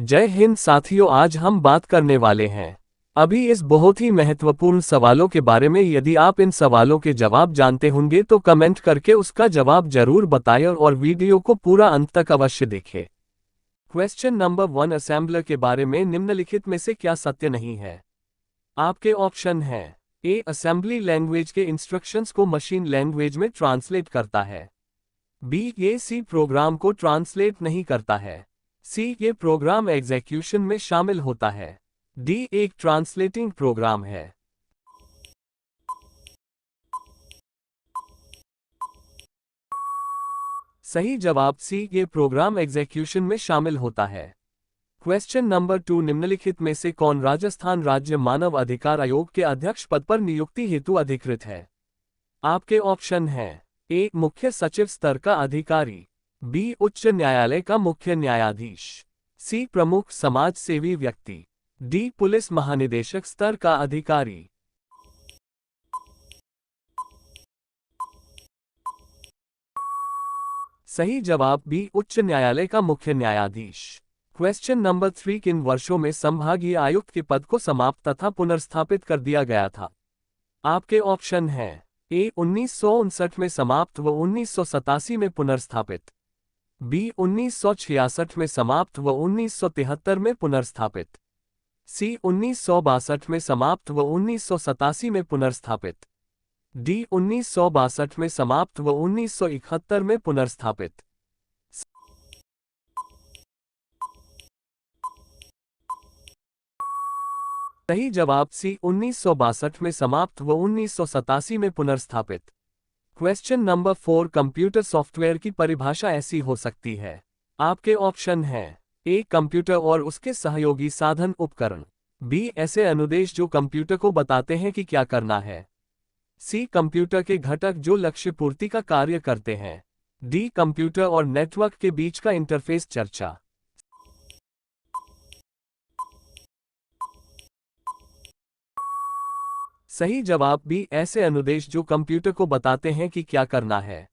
जय हिंद साथियों, आज हम बात करने वाले हैं अभी इस बहुत ही महत्वपूर्ण सवालों के बारे में। यदि आप इन सवालों के जवाब जानते होंगे तो कमेंट करके उसका जवाब जरूर बताएं और वीडियो को पूरा अंत तक अवश्य देखें। क्वेश्चन नंबर 1, असेंबलर के बारे में निम्नलिखित में से क्या सत्य नहीं है? आपके ऑप्शन हैं। ए, असेंबली लैंग्वेज के इंस्ट्रक्शंस को मशीन लैंग्वेज में ट्रांसलेट करता है। बी, ये सी प्रोग्राम को ट्रांसलेट नहीं करता है। सी, ये प्रोग्राम एग्जीक्यूशन में शामिल होता है। डी, एक ट्रांसलेटिंग प्रोग्राम है। सही जवाब सी, ये प्रोग्राम एग्जीक्यूशन में शामिल होता है। क्वेश्चन नंबर 2, निम्नलिखित में से कौन राजस्थान राज्य मानव अधिकार आयोग के अध्यक्ष पद पर नियुक्ति हेतु अधिकृत है? आपके ऑप्शन हैं। ए, मुख्य सचिव स्तर का अधिकारी। बी, उच्च न्यायालय का मुख्य न्यायाधीश। सी, प्रमुख समाज सेवी व्यक्ति। डी, पुलिस महानिदेशक स्तर का अधिकारी। सही जवाब बी, उच्च न्यायालय का मुख्य न्यायाधीश। क्वेश्चन नंबर 3, किन वर्षों में संभागीय आयुक्त के पद को समाप्त तथा पुनर्स्थापित कर दिया गया था? आपके ऑप्शन हैं। ए, 1959 में समाप्त व 1987 में पुनर्स्थापित। बी, 1966 में समाप्त व 1973 में पुनर्स्थापित। सी, 1962 में समाप्त व 1987 में पुनर्स्थापित। डी, 1962 में समाप्त व 1971 में पुनर्स्थापित। सही जवाब सी, 1962 में समाप्त व 1987 में पुनर्स्थापित। क्वेश्चन नंबर 4, कंप्यूटर सॉफ्टवेयर की परिभाषा ऐसी हो सकती है। आपके ऑप्शन हैं। ए, कंप्यूटर और उसके सहयोगी साधन उपकरण। बी, ऐसे अनुदेश जो कंप्यूटर को बताते हैं कि क्या करना है। सी, कंप्यूटर के घटक जो लक्ष्य पूर्ति का कार्य करते हैं। डी, कंप्यूटर और नेटवर्क के बीच का इंटरफेस चर्चा। सही जवाब बी, ऐसे अनुदेश जो कंप्यूटर को बताते हैं कि क्या करना है।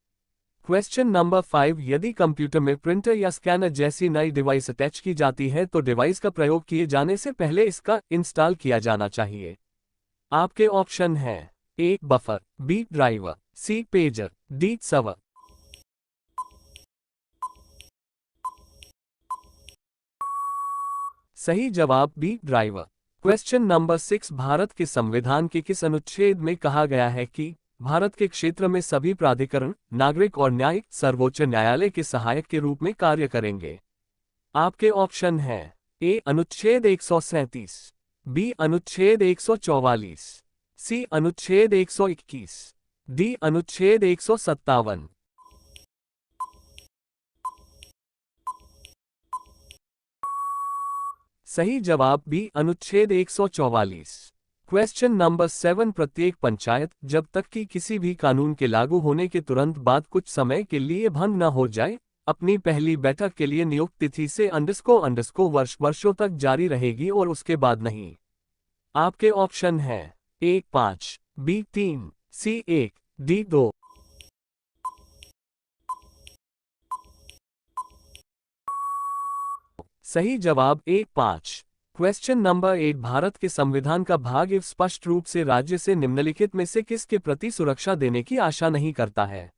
क्वेश्चन नंबर 5, यदि कंप्यूटर में प्रिंटर या स्कैनर जैसी नई डिवाइस अटैच की जाती है तो डिवाइस का प्रयोग किए जाने से पहले इसका इंस्टॉल किया जाना चाहिए। आपके ऑप्शन हैं। A, buffer. B, driver. C, pager. D, server. सही जवाब B, driver. Question number 6, Bharat के संविधान के किस अनुच्छेद में कहा गया है कि भारत के क्षेत्र में सभी प्राधिकरण, नागरिक और न्यायिक सर्वोच्च न्यायालय के सहायक के रूप में कार्य करेंगे? आपके ऑप्शन हैं। ए, अनुच्छेद 137। बी, अनुच्छेद 144। सी, अनुच्छेद 121। डी, अनुच्छेद 157। सही जवाब बी, अनुच्छेद 144। क्वेश्चन नंबर 7, प्रत्येक पंचायत जब तक कि किसी भी कानून के लागू होने के तुरंत बाद कुछ समय के लिए भंग न हो जाए, अपनी पहली बैठक के लिए नियुक्त तिथि से वर्षों तक जारी रहेगी और उसके बाद नहीं। आपके ऑप्शन हैं। ए, 5। बी, 3। सी, 1। डी, 2। सही जवाब ए, 5। क्वेश्चन नंबर 8, भारत के संविधान का भाग इफ स्पष्ट रूप से राज्य से निम्नलिखित में से किसके प्रति सुरक्षा देने की आशा नहीं करता है?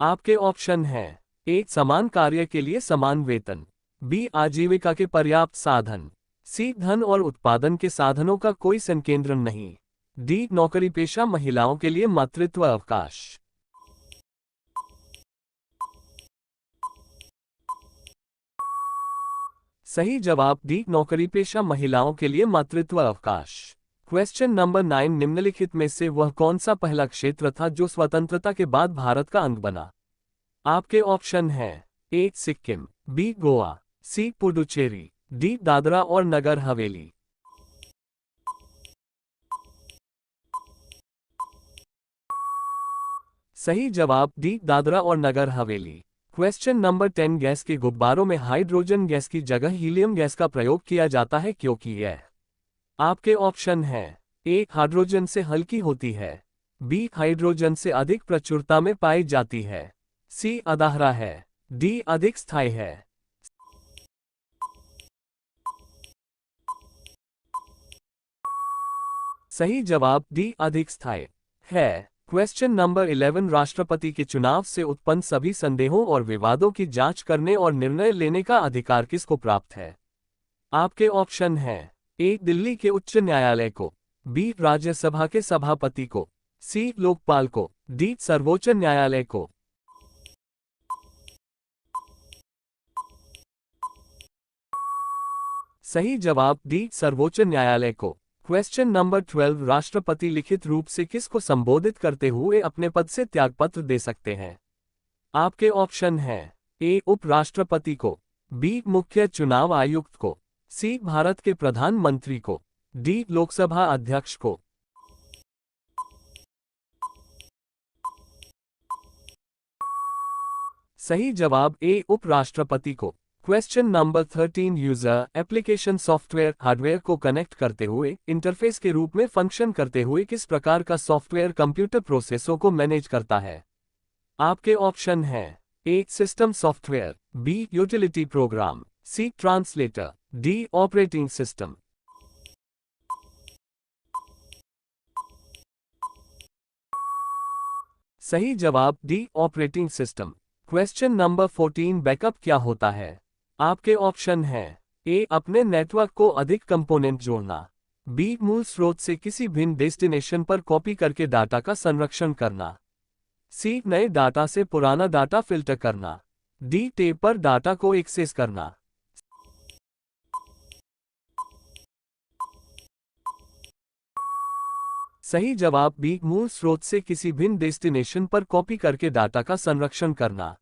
आपके ऑप्शन हैं। ए, समान कार्य के लिए समान वेतन। बी, आजीविका के पर्याप्त साधन। सी, धन और उत्पादन के साधनों का कोई संकेंद्रण नहीं। डी, नौकरी पेशा महिलाओं के लिए मातृत्व अवकाश। सही जवाब डी, नौकरी पेशा महिलाओं के लिए मातृत्व अवकाश। क्वेश्चन नंबर 9, निम्नलिखित में से वह कौन सा पहला क्षेत्र था जो स्वतंत्रता के बाद भारत का अंग बना? आपके ऑप्शन हैं। ए, सिक्किम। बी, गोवा। सी, पुडुचेरी। डी, दादरा और नगर हवेली। सही जवाब डी, दादरा और Nagar Haveli. Question number 10, gas के गुब्बारों में हाइड्रोजन गैस की जगह हीलियम गैस का प्रयोग किया जाता है क्योंकि यह? आपके ऑप्शन हैं। ए, हाइड्रोजन से हल्की होती है। बी, हाइड्रोजन से अधिक प्रचुरता में पाई जाती है। सी, अदाहरा है। डी, अधिक स्थायी है। सही जवाब डी अधिक स्थायी है। क्वेश्चन नंबर 11 राष्ट्रपति के चुनाव से उत्पन्न सभी संदेहों और विवादों की जांच करने और निर्णय लेने का अधिकार किसको प्राप्त है? आपके ऑप्शन हैं ए दिल्ली के उच्च न्यायालय को, बी राज्यसभा के सभापति को, सी लोकपाल को, डी सर्वोच्च न्यायालय को। सही जवाब डी सर्वोच्च न्यायालय को। क्वेश्चन नंबर 12 राष्ट्रपति लिखित रूप से किसको संबोधित करते हुए अपने पद से त्यागपत्र दे सकते हैं? आपके ऑप्शन हैं ए उपराष्ट्रपति को, बी मुख्य चुनाव आयुक्त को, सी भारत के प्रधानमंत्री को, डी लोकसभा अध्यक्ष को। सही जवाब ए उपराष्ट्रपति को। Question number 13 user application software hardware को कनेक्ट करते हुए इंटरफेस के रूप में फंक्शन करते हुए किस प्रकार का सॉफ्टवेयर कंप्यूटर प्रोसेसों को मैनेज करता है? आपके ऑप्शन हैं A system software, B utility program, C translator, D operating system. सही जवाब D operating system. Question number 14 backup क्या होता है? आपके ऑप्शन हैं ए अपने नेटवर्क को अधिक कंपोनेंट जोड़ना, बी मूल स्रोत से किसी भिन्न डेस्टिनेशन पर कॉपी करके डाटा का संरक्षण करना, सी नए डाटा से पुराना डाटा फिल्टर करना, डी टेप पर डाटा को एक्सेस करना। सही जवाब बी मूल स्रोत से किसी भिन्न डेस्टिनेशन पर कॉपी करके डाटा का संरक्षण करना।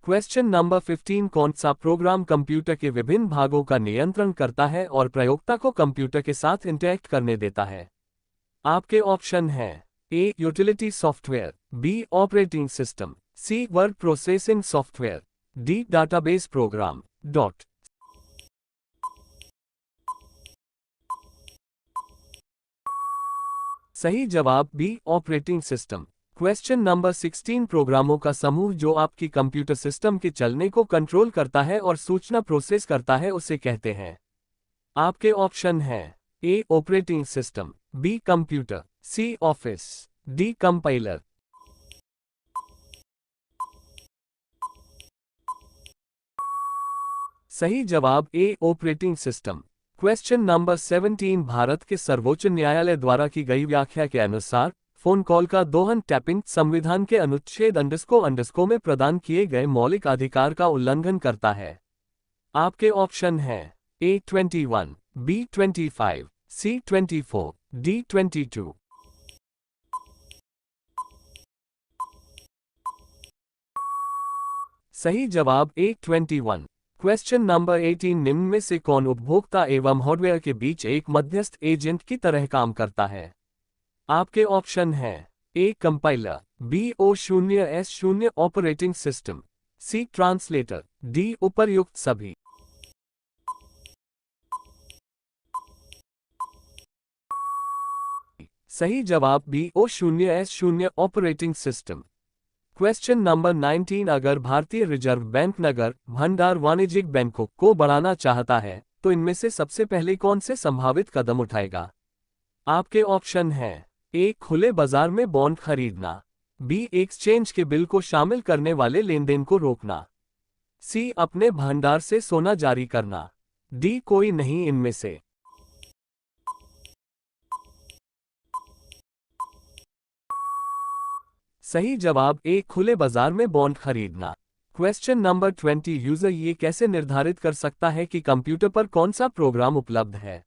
क्वेश्चन नंबर 15 कौन सा प्रोग्राम कंप्यूटर के विभिन्न भागों का नियंत्रण करता है और प्रयोक्ता को कंप्यूटर के साथ इंटरैक्ट करने देता है? आपके ऑप्शन हैं A utility software, B operating system, C word processing software, D database program. सही जवाब B operating system. Question number 16 प्रोग्रामों का समूह जो आपकी कंप्यूटर सिस्टम के चलने को कंट्रोल करता है और सूचना प्रोसेस करता है उसे कहते हैं? आपके ऑप्शन हैं A operating system, B computer, C office, D compiler. सही जवाब A operating system. Question number 17 Bharat के सर्वोच्च न्यायालय द्वारा की गई व्याख्या के अनुसार फोन कॉल का दोहन टैपिंग संविधान के अनुच्छेद _ में प्रदान किए गए मौलिक अधिकार का उल्लंघन करता है? आपके ऑप्शन हैं ए 21, बी 25, सी 24, डी 22। सही जवाब ए 21। क्वेश्चन नंबर 18 निम्न में से कौन उपभोक्ता एवं हार्डवेयर के बीच एक मध्यस्थ एजेंट की तरह काम करता है? आपके ऑप्शन हैं A compiler, B O0S0 operating system, C translator, D उपर्युक्त सभी। सही जवाब B O0S0 operating system. Question number 19 अगर भारतीय रिजर्व बैंक नगर भंडार वाणिज्यिक बैंकों को बढ़ाना चाहता है तो इनमें से सबसे पहले कौन से संभावित कदम उठाएगा? आपके ऑप्शन हैं ए खुले बाजार में बॉन्ड खरीदना, बी एक्सचेंज के बिल को शामिल करने वाले लेनदेन को रोकना, सी अपने भंडार से सोना जारी करना, डी कोई नहीं इनमें से। सही जवाब ए खुले बाजार में बॉन्ड खरीदना। क्वेश्चन नंबर 20 यूजर ये कैसे निर्धारित कर सकता है कि कंप्यूटर पर कौन सा प्रोग्राम उपलब्ध है?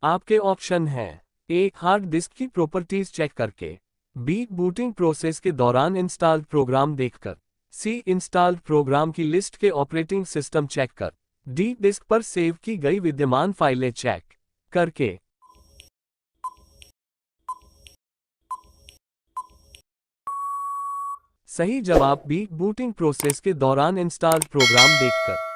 आपके ऑप्शन हैं ए हार्ड डिस्क की प्रॉपर्टीज चेक करके, बी बूटिंग प्रोसेस के दौरान इंस्टॉल्ड प्रोग्राम देखकर, सी इंस्टॉल्ड प्रोग्राम की लिस्ट के ऑपरेटिंग सिस्टम चेक कर, डी डिस्क पर सेव की गई विद्यमान फाइलें चेक करके। सही जवाब बी बूटिंग प्रोसेस के दौरान इंस्टॉल्ड प्रोग्राम देखकर।